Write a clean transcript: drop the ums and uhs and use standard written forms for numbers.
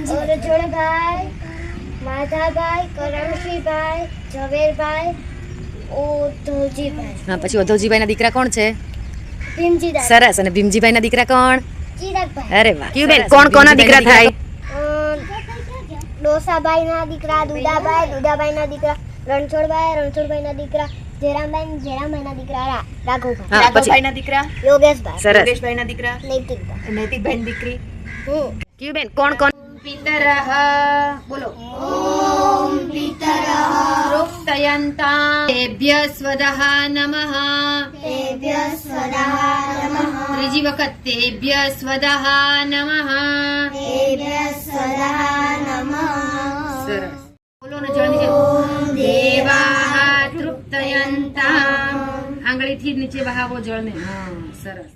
રજોણભાઈ, માધાભાઈ, કરમશીભાઈ, ઝવેરભાઈ, ઉદ્ધવજીભાઈ. હા, પછી ઉદ્ધવજીભાઈ ના દીકરા કોણ છે? ભીમજીભાઈ. સરસ. અને ભીમજીભાઈ ના દીકરા કોણ? ચિરાગભાઈ. અરે વાહ. ક્યુબેન, કોણ કોના દીકરા થાય? ડોસાભાઈ ના દીકરા દુદાભાઈ, દુદાભાઈ ના દીકરા રણછોડભાઈ, રણછોડભાઈ ના દીકરા જેરામભાઈ, જેરામભાઈ ના દીકરા રાઘવભાઈ, હા, રાઘવભાઈ ના દીકરા યોગેશભાઈ, સરસ. યોગેશભાઈ ના દીકરા નૈતિકભાઈ. નૈતિકભાઈ ની દીકરી. ક્યુબેન, કોણ કોણ? પિતરઃ બોલો. ઓમ પિતરઃ તૃપ્તયન્તાભ્ય સ્વદઃ નમઃ. તેભ્યઃ સ્વદઃ નમઃ. ત્રીજી વખત તેભ્ય સ્વદઃ નમઃ. તેભ્યઃ સ્વદઃ નમઃ. સરસ. બોલો ને જલ્દી જલ્દી. દેવાઃ તૃપ્તયન્તામ. આંગળીથી નીચે વહાવો જળને. હા, સરસ.